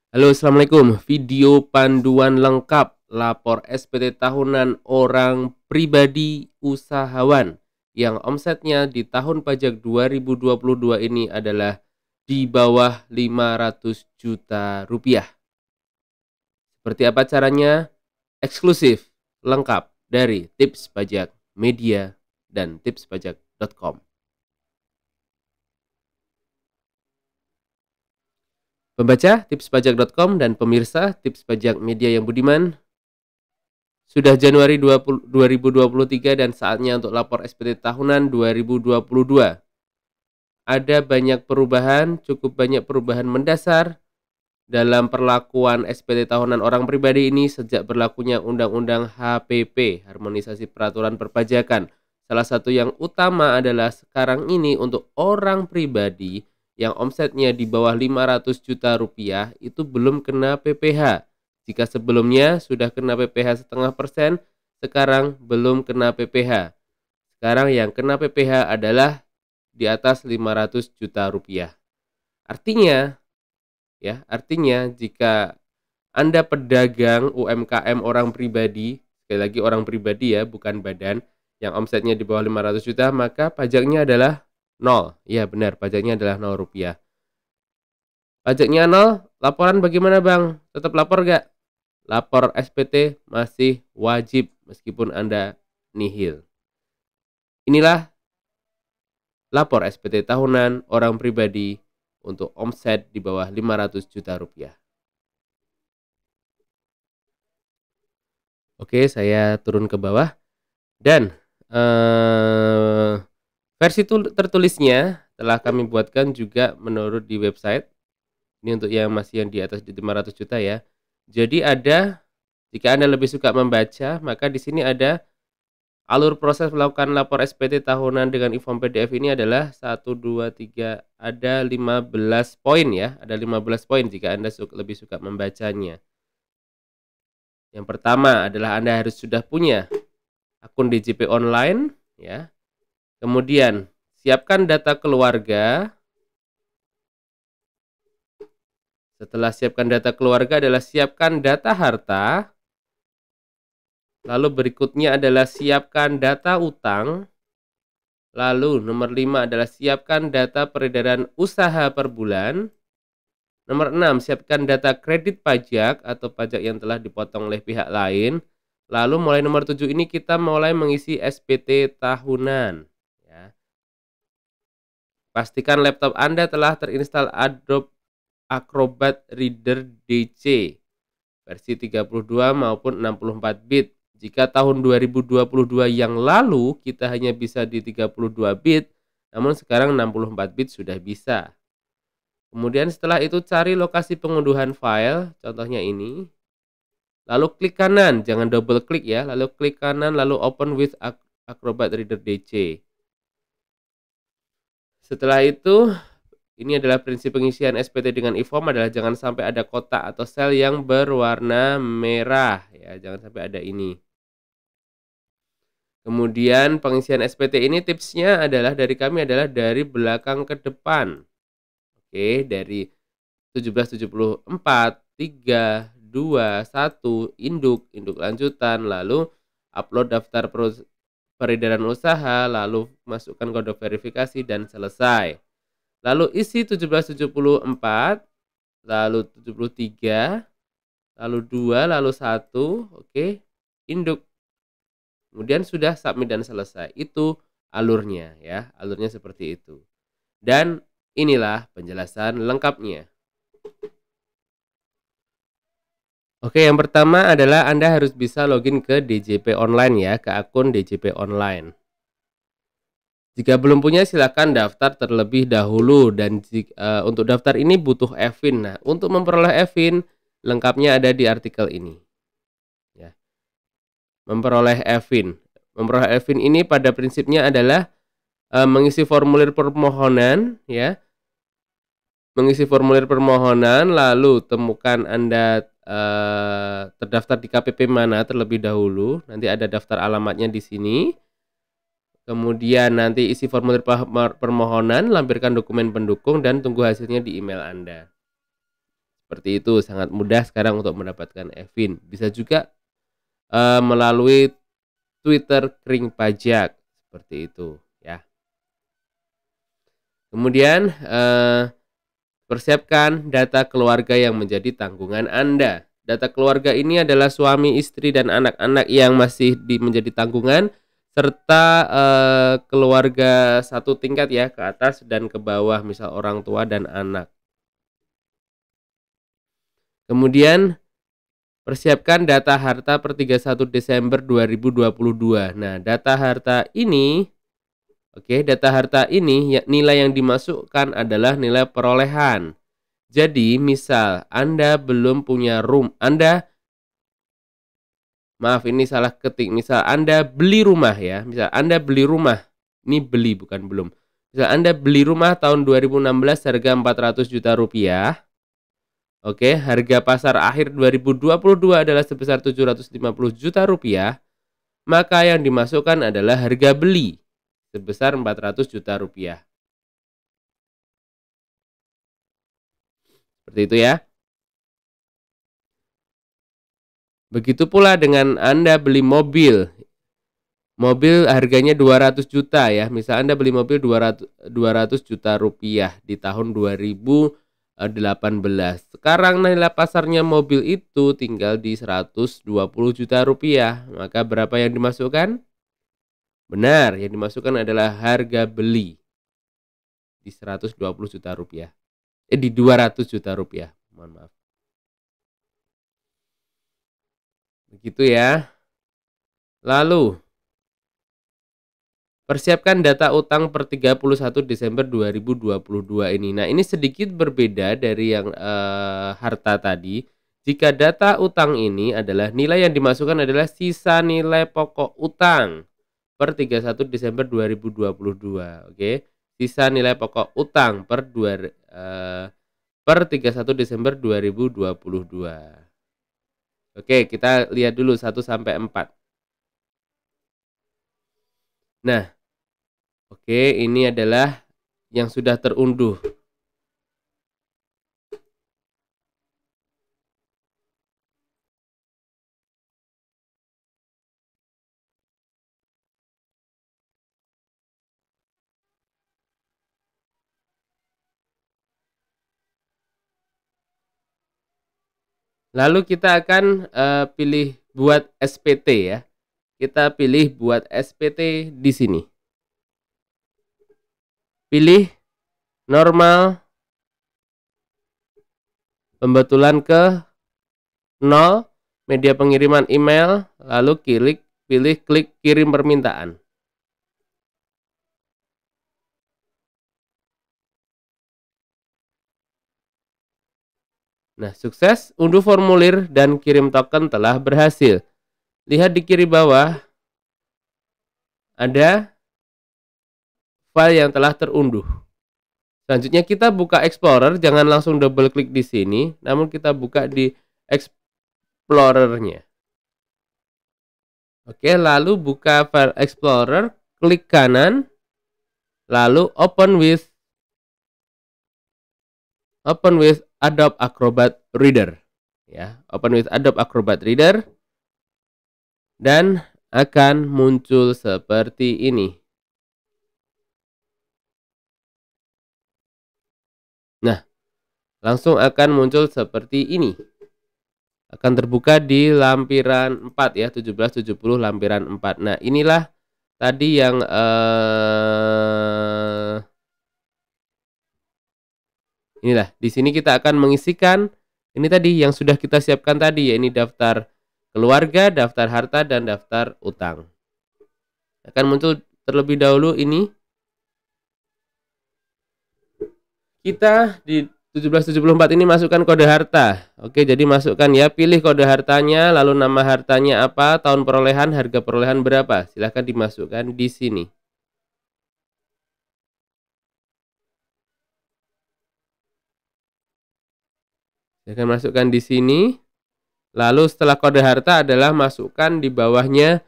Halo, assalamualaikum. Video panduan lengkap lapor SPT tahunan orang pribadi usahawan yang omsetnya di tahun pajak 2022 ini adalah di bawah 500 juta rupiah. Seperti apa caranya? Eksklusif, lengkap dari Tips Pajak Media dan tipspajak.com. Pembaca tipspajak.com dan pemirsa Tips Pajak Media yang budiman, sudah Januari 2023 dan saatnya untuk lapor SPT tahunan 2022. Ada banyak perubahan, cukup banyak perubahan mendasar dalam perlakuan SPT tahunan orang pribadi ini sejak berlakunya Undang-Undang HPP, Harmonisasi Peraturan Perpajakan. Salah satu yang utama adalah sekarang ini untuk orang pribadi yang omsetnya di bawah 500 juta rupiah itu belum kena PPh. Jika sebelumnya sudah kena PPh 0,5%, sekarang belum kena PPh. Sekarang yang kena PPh adalah di atas 500 juta rupiah. Artinya jika Anda pedagang UMKM orang pribadi, sekali lagi orang pribadi ya, bukan badan, yang omsetnya di bawah 500 juta, maka pajaknya adalah 0. Iya benar, pajaknya adalah 0 rupiah. Pajaknya 0, laporan bagaimana Bang? Tetap lapor gak? Lapor SPT masih wajib meskipun Anda nihil. Inilah lapor SPT tahunan orang pribadi untuk omset di bawah 500 juta rupiah. Oke, saya turun ke bawah dan versi tertulisnya telah kami buatkan juga menurut di website. Ini untuk yang masih yang di atas 500 juta ya. Jadi ada, jika Anda lebih suka membaca, maka di sini ada alur proses melakukan lapor SPT tahunan dengan e-form PDF ini adalah 1, 2, 3, ada 15 poin ya. Ada 15 poin jika Anda lebih suka membacanya. Yang pertama adalah Anda harus sudah punya akun DJP online ya. Kemudian siapkan data keluarga. Setelah siapkan data keluarga adalah siapkan data harta. Lalu berikutnya adalah siapkan data utang. Lalu nomor 5 adalah siapkan data peredaran usaha per bulan. Nomor 6, siapkan data kredit pajak atau pajak yang telah dipotong oleh pihak lain. Lalu mulai nomor 7 ini kita mulai mengisi SPT tahunan. Ya. Pastikan laptop Anda telah terinstall Adobe Acrobat Reader DC versi 32 maupun 64 bit. Jika tahun 2022 yang lalu kita hanya bisa di 32 bit, namun sekarang 64 bit sudah bisa. Kemudian setelah itu cari lokasi pengunduhan file, contohnya ini. Lalu klik kanan, jangan double klik ya. Lalu klik kanan, lalu open with Acrobat Reader DC. Setelah itu, ini adalah prinsip pengisian SPT dengan e-form adalah jangan sampai ada kotak atau sel yang berwarna merah ya, jangan sampai ada ini. Kemudian pengisian SPT ini tipsnya adalah dari kami adalah dari belakang ke depan. Oke, dari 1774, 3, 2, 1, induk lanjutan, lalu upload daftar peredaran usaha, lalu masukkan kode verifikasi dan selesai. Lalu isi 1774, lalu 73, lalu 2, lalu 1, oke, induk. Kemudian sudah submit dan selesai. Itu alurnya ya, alurnya seperti itu. Dan inilah penjelasan lengkapnya. Oke, yang pertama adalah Anda harus bisa login ke DJP Online ya, ke akun DJP Online. Jika belum punya silakan daftar terlebih dahulu dan untuk daftar ini butuh EVIN. Nah, untuk memperoleh EVIN lengkapnya ada di artikel ini. Ya. Memperoleh EVIN. Memperoleh EVIN ini pada prinsipnya adalah mengisi formulir permohonan ya. Mengisi formulir permohonan lalu temukan Anda terdaftar di KPP mana terlebih dahulu. Nanti ada daftar alamatnya di sini. Kemudian nanti isi formulir permohonan, lampirkan dokumen pendukung dan tunggu hasilnya di email Anda. Seperti itu, sangat mudah sekarang untuk mendapatkan e-fin. Bisa juga melalui Twitter Kering Pajak, seperti itu ya. Kemudian persiapkan data keluarga yang menjadi tanggungan Anda. Data keluarga ini adalah suami, istri, dan anak-anak yang masih menjadi tanggungan, serta keluarga satu tingkat ya, ke atas dan ke bawah, misal orang tua dan anak. Kemudian persiapkan data harta per 31 Desember 2022. Nah, data harta ini, data harta ini nilai yang dimasukkan adalah nilai perolehan. Jadi, misal Anda belum punya ini salah ketik. Misal Anda beli rumah ya, misal Anda beli rumah. Ini beli bukan belum. Misal Anda beli rumah tahun 2016 harga 400 juta rupiah. Harga pasar akhir 2022 adalah sebesar 750 juta rupiah, maka yang dimasukkan adalah harga beli sebesar 400 juta rupiah. Seperti itu ya. Begitu pula dengan Anda beli mobil. Mobil harganya 200 juta ya. Misal Anda beli mobil 200 juta rupiah di tahun 2018. Sekarang nilai pasarnya mobil itu tinggal di 120 juta rupiah. Maka berapa yang dimasukkan? Benar, yang dimasukkan adalah harga beli di 120 juta rupiah. Di 200 juta rupiah. Mohon maaf. Begitu ya. Lalu persiapkan data utang per 31 Desember 2022 ini. Nah, ini sedikit berbeda dari yang harta tadi. Jika data utang ini adalah nilai yang dimasukkan adalah sisa nilai pokok utang per 31 Desember 2022. Sisa nilai pokok utang per 31 Desember 2022. Kita lihat dulu 1 sampai 4. Nah, ini adalah yang sudah terunduh. Lalu kita akan pilih buat SPT ya. Kita pilih buat SPT di sini. Pilih normal pembetulan ke 0, media pengiriman email, lalu pilih klik kirim permintaan. Nah, sukses, unduh formulir dan kirim token telah berhasil. Lihat di kiri bawah, ada file yang telah terunduh. Selanjutnya kita buka Explorer, jangan langsung double klik di sini, namun kita buka di Explorer-nya. Lalu buka file Explorer, klik kanan, lalu open with Adobe Acrobat Reader. Ya, open with Adobe Acrobat Reader dan akan muncul seperti ini. Nah, langsung akan muncul seperti ini. Akan terbuka di lampiran 4 ya, 1770 lampiran 4. Nah, inilah tadi yang inilah di sini kita akan mengisikan ini tadi yang sudah kita siapkan tadi, yaitu daftar keluarga, daftar harta, dan daftar utang. Akan muncul terlebih dahulu ini. Kita di 1774 ini masukkan kode harta. Jadi masukkan ya, pilih kode hartanya, lalu nama hartanya apa, tahun perolehan, harga perolehan berapa. Silahkan dimasukkan di sini. Silahkan masukkan di sini. Lalu setelah kode harta adalah masukkan di bawahnya.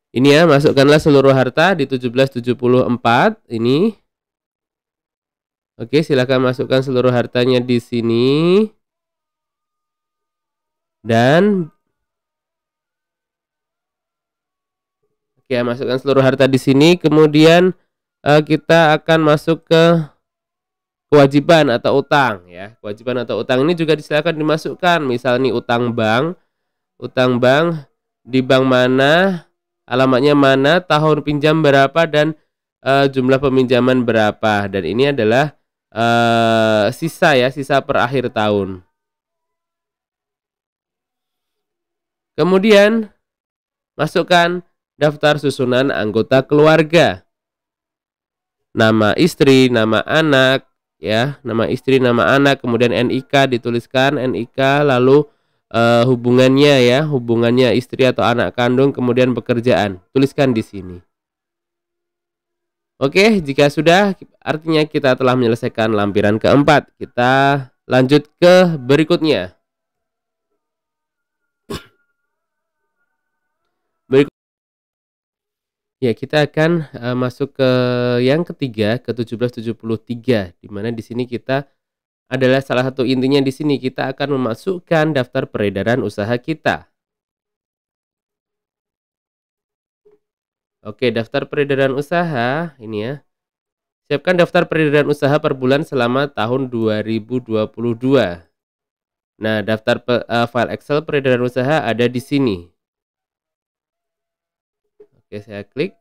Ini ya, masukkanlah seluruh harta di 1774 ini. Oke, silakan masukkan seluruh hartanya di sini. Dan oke, masukkan seluruh harta di sini. Kemudian kita akan masuk ke kewajiban atau utang ya. Kewajiban atau utang ini juga silakan dimasukkan. Misal nih utang bank di bank mana, alamatnya mana, tahun pinjam berapa, dan jumlah peminjaman berapa. Dan ini adalah sisa ya, sisa per akhir tahun. Kemudian masukkan daftar susunan anggota keluarga. Nama istri, nama anak, ya, nama istri, nama anak, kemudian NIK dituliskan, NIK, lalu hubungannya ya, hubungannya istri atau anak kandung, kemudian pekerjaan, tuliskan di sini. Oke, jika sudah, artinya kita telah menyelesaikan lampiran keempat. Kita lanjut ke berikutnya. Ya, kita akan masuk ke yang ketiga, ke 1773, di mana di sini kita adalah salah satu intinya di sini kita akan memasukkan daftar peredaran usaha kita. Oke, daftar peredaran usaha ini ya. Siapkan daftar peredaran usaha per bulan selama tahun 2022. Nah, daftar file Excel peredaran usaha ada di sini. Oke, saya klik.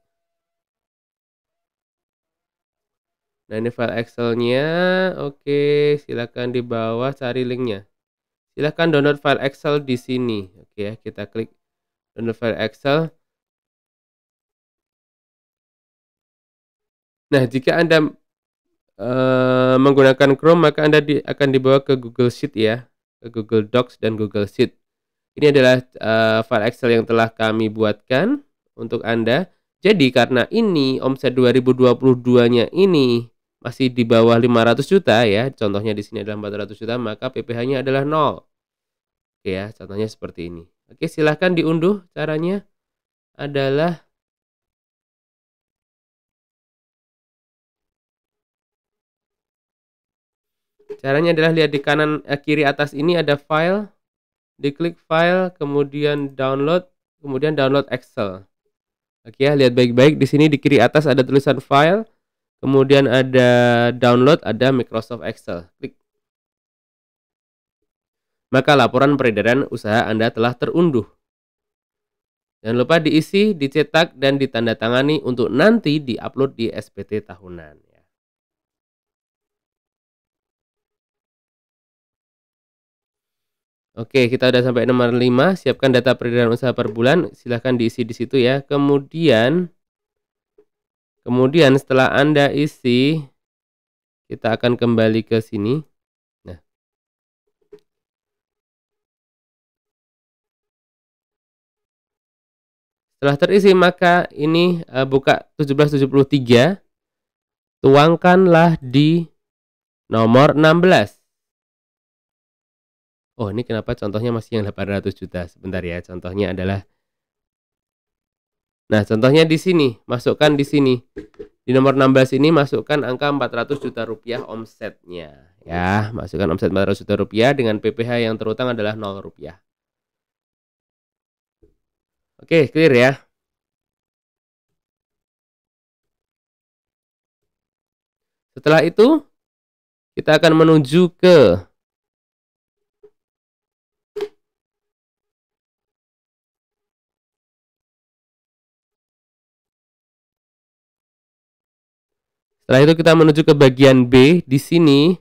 Nah, ini file Excel-nya. Oke, silakan di bawah cari linknya. Silakan download file Excel di sini. Oke ya, kita klik download file Excel. Nah, jika Anda menggunakan Chrome, maka Anda akan dibawa ke Google Sheet ya, ke Google Docs dan Google Sheet. Ini adalah file Excel yang telah kami buatkan untuk Anda. Jadi karena ini omset 2022-nya ini masih di bawah 500 juta ya, contohnya di sini adalah 400 juta, maka PPh-nya adalah 0. Oke ya, contohnya seperti ini. Oke, silahkan diunduh. Caranya adalah lihat di kanan kiri atas ini ada file. Diklik file, kemudian download, kemudian download Excel. Oke ya, lihat baik-baik di sini di kiri atas ada tulisan file, kemudian ada download, ada Microsoft Excel. Klik. Maka laporan peredaran usaha Anda telah terunduh. Jangan lupa diisi, dicetak, dan ditandatangani untuk nanti diupload di SPT tahunan. Oke, kita udah sampai nomor 5, siapkan data peredaran usaha per bulan, silahkan diisi di situ ya. Kemudian setelah Anda isi, kita akan kembali ke sini. Nah, setelah terisi maka ini buka 1773, tuangkanlah di nomor 16. Oh, ini kenapa contohnya masih yang 800 juta? Sebentar ya, contohnya adalah. Nah, contohnya di sini, masukkan di sini. Di nomor 16 ini masukkan angka 400 juta rupiah omsetnya. Ya, masukkan omset 400 juta rupiah dengan PPh yang terutang adalah 0 rupiah. Oke, clear ya. Setelah itu, kita akan menuju ke setelah itu kita menuju ke bagian B. Di sini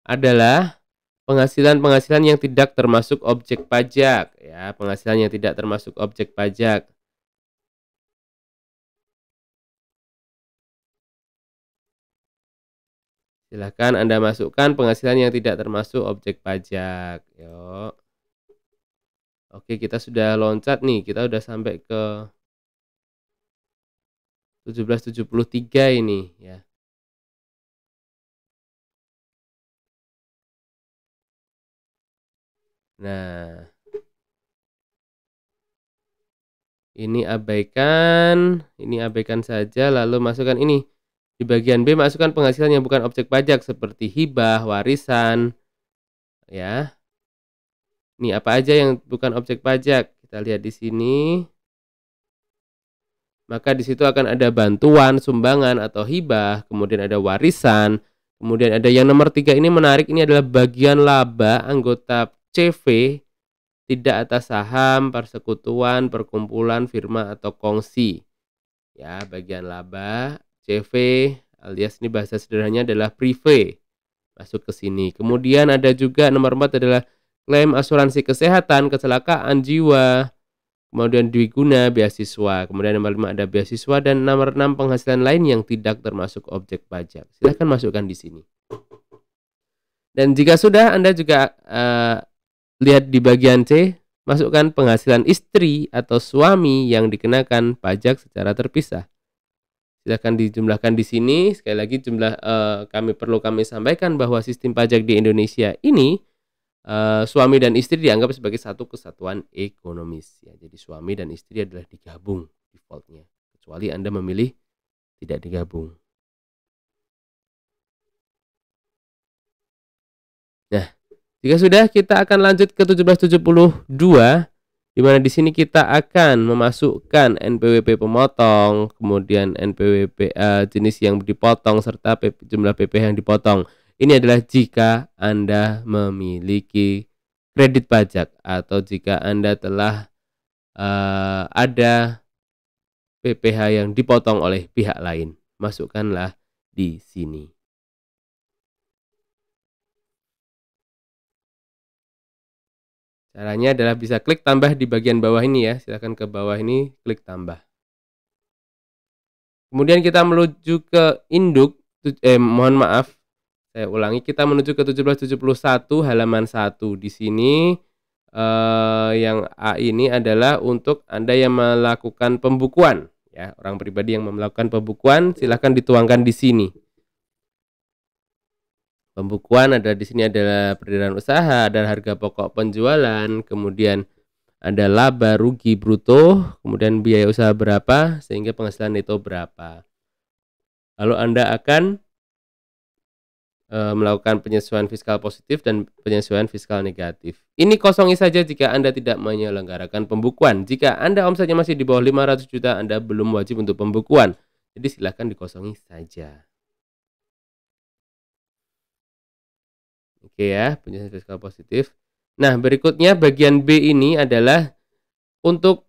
adalah penghasilan-penghasilan yang tidak termasuk objek pajak ya, penghasilan yang tidak termasuk objek pajak. Silahkan Anda masukkan penghasilan yang tidak termasuk objek pajak. Yuk. Oke, kita sudah loncat nih, kita udah sampai ke 1773 ini ya. Nah, ini abaikan saja, lalu masukkan ini Di bagian B, masukkan penghasilan yang bukan objek pajak seperti hibah, warisan, ya. Ini apa aja yang bukan objek pajak? Kita lihat di sini. Maka di situ akan ada bantuan, sumbangan atau hibah, kemudian ada warisan, kemudian ada yang nomor 3 ini menarik, ini adalah bagian laba anggota CV tidak atas saham, persekutuan, perkumpulan, firma atau kongsi. Ya, bagian laba CV alias ini bahasa sederhananya adalah prive. Masuk ke sini. Kemudian ada juga nomor 4 adalah klaim asuransi kesehatan, kecelakaan jiwa, kemudian dwiguna, beasiswa. Kemudian nomor 5 ada beasiswa dan nomor 6 penghasilan lain yang tidak termasuk objek pajak. Silahkan masukkan di sini. Dan jika sudah, Anda juga lihat di bagian C, masukkan penghasilan istri atau suami yang dikenakan pajak secara terpisah. Silahkan dijumlahkan di sini. Sekali lagi kami sampaikan bahwa sistem pajak di Indonesia ini suami dan istri dianggap sebagai satu kesatuan ekonomis. Ya, jadi suami dan istri adalah digabung defaultnya, kecuali Anda memilih tidak digabung. Nah, jika sudah, kita akan lanjut ke 1772. Di mana di sini kita akan memasukkan NPWP pemotong, kemudian NPWP jenis yang dipotong serta jumlah PPh yang dipotong. Ini adalah jika Anda memiliki kredit pajak atau jika Anda telah ada PPh yang dipotong oleh pihak lain. Masukkanlah di sini. Caranya adalah bisa klik tambah di bagian bawah ini ya. Silahkan ke bawah ini, klik tambah. Kemudian kita menuju ke induk. Mohon maaf, saya ulangi. Kita menuju ke 1771 halaman 1. Di sini yang A ini adalah untuk Anda yang melakukan pembukuan. Ya, orang pribadi yang melakukan pembukuan, silahkan dituangkan di sini. Pembukuan ada di sini adalah peredaran usaha, ada harga pokok penjualan, kemudian ada laba rugi bruto, kemudian biaya usaha berapa sehingga penghasilan neto berapa. Lalu Anda akan melakukan penyesuaian fiskal positif dan penyesuaian fiskal negatif. Ini kosongi saja jika Anda tidak menyelenggarakan pembukuan. Jika Anda omsetnya masih di bawah 500 juta, Anda belum wajib untuk pembukuan. Jadi silahkan dikosongi saja. Oke ya, penjelasan fiskal positif. Nah, berikutnya bagian B ini adalah untuk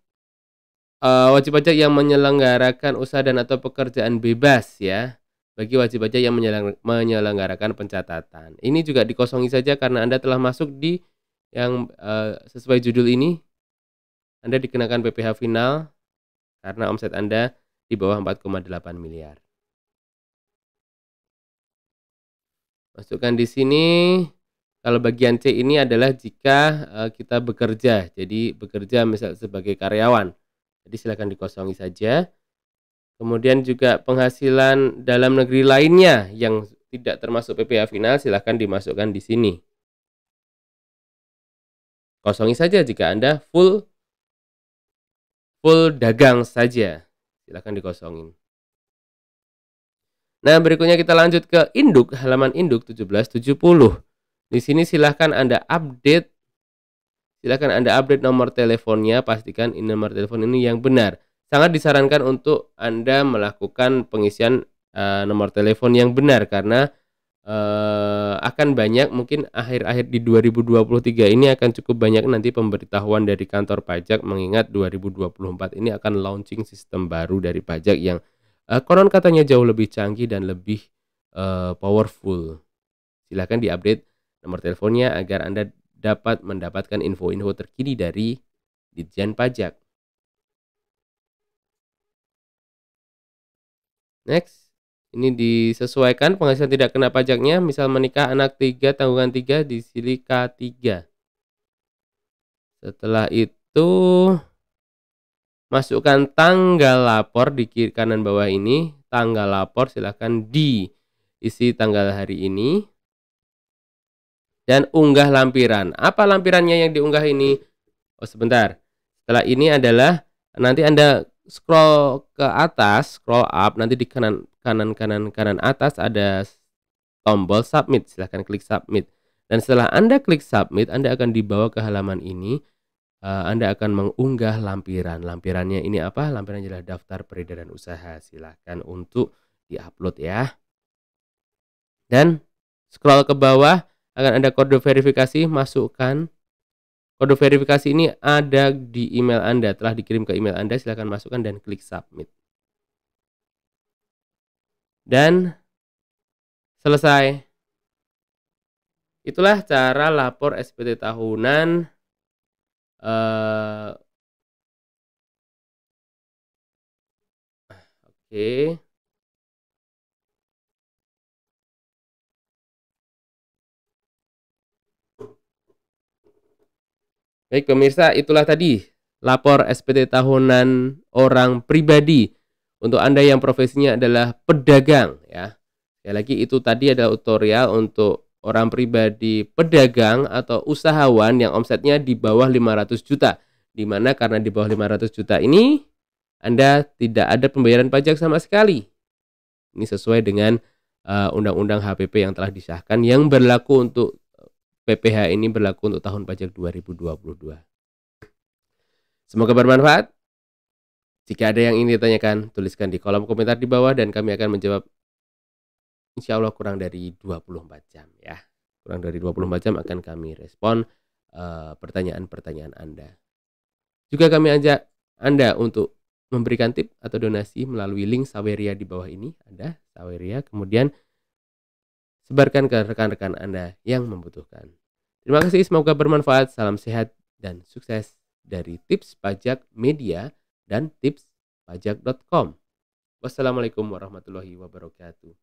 wajib pajak yang menyelenggarakan usaha dan atau pekerjaan bebas ya. Bagi wajib pajak yang menyelenggarakan pencatatan. Ini juga dikosongi saja karena Anda telah masuk di yang sesuai judul ini. Anda dikenakan PPh final karena omset Anda di bawah 4,8 miliar. Masukkan di sini. Kalau bagian C ini adalah jika kita bekerja, jadi bekerja misal sebagai karyawan. Jadi silakan dikosongi saja. Kemudian juga penghasilan dalam negeri lainnya yang tidak termasuk PPh final silakan dimasukkan di sini. Kosongi saja jika Anda full dagang saja. Silakan dikosongin. Nah, berikutnya kita lanjut ke induk, halaman induk 1770. Di sini silahkan Anda update. Silahkan Anda update nomor teleponnya. Pastikan nomor telepon ini yang benar. Sangat disarankan untuk Anda melakukan pengisian nomor telepon yang benar. Karena akan banyak, mungkin akhir-akhir di 2023 ini akan cukup banyak nanti pemberitahuan dari kantor pajak. Mengingat 2024 ini akan launching sistem baru dari pajak yang konon katanya jauh lebih canggih dan lebih powerful. Silahkan diupdate nomor teleponnya agar Anda dapat mendapatkan info-info terkini dari Ditjen Pajak. Next, ini disesuaikan penghasilan tidak kena pajaknya. Misal menikah, anak 3, tanggungan 3, di sini K3. Setelah itu masukkan tanggal lapor di kiri kanan bawah ini. Tanggal lapor silahkan diisi tanggal hari ini. Dan unggah lampiran. Apa lampirannya yang diunggah ini? Oh sebentar. Setelah ini adalah nanti Anda scroll ke atas, scroll up, nanti di kanan kanan atas ada tombol submit. Silahkan klik submit. Dan setelah Anda klik submit, Anda akan dibawa ke halaman ini. Anda akan mengunggah lampiran. Lampirannya ini apa? Lampirannya adalah daftar peredaran usaha. Silahkan untuk diupload ya. Dan scroll ke bawah akan ada kode verifikasi. Masukkan kode verifikasi ini, ada di email Anda, telah dikirim ke email Anda. Silahkan masukkan dan klik submit. Dan selesai. Itulah cara lapor SPT tahunan oke. Baik pemirsa, itulah tadi lapor SPT tahunan orang pribadi untuk Anda yang profesinya adalah pedagang ya. Sekali lagi, itu tadi adalah tutorial untuk orang pribadi pedagang atau usahawan yang omsetnya di bawah 500 juta. Dimana karena di bawah 500 juta ini Anda tidak ada pembayaran pajak sama sekali. Ini sesuai dengan Undang-Undang HPP yang telah disahkan, yang berlaku untuk PPh ini berlaku untuk tahun pajak 2022. Semoga bermanfaat. Jika ada yang ingin ditanyakan, tuliskan di kolom komentar di bawah dan kami akan menjawab, insya Allah kurang dari 24 jam ya. Kurang dari 24 jam akan kami respon pertanyaan-pertanyaan Anda. Juga kami ajak Anda untuk memberikan tip atau donasi melalui link Saweria di bawah ini. Ada Saweria, kemudian sebarkan ke rekan-rekan Anda yang membutuhkan. Terima kasih, semoga bermanfaat. Salam sehat dan sukses dari Tips Pajak Media dan tipspajak.com. Wassalamualaikum warahmatullahi wabarakatuh.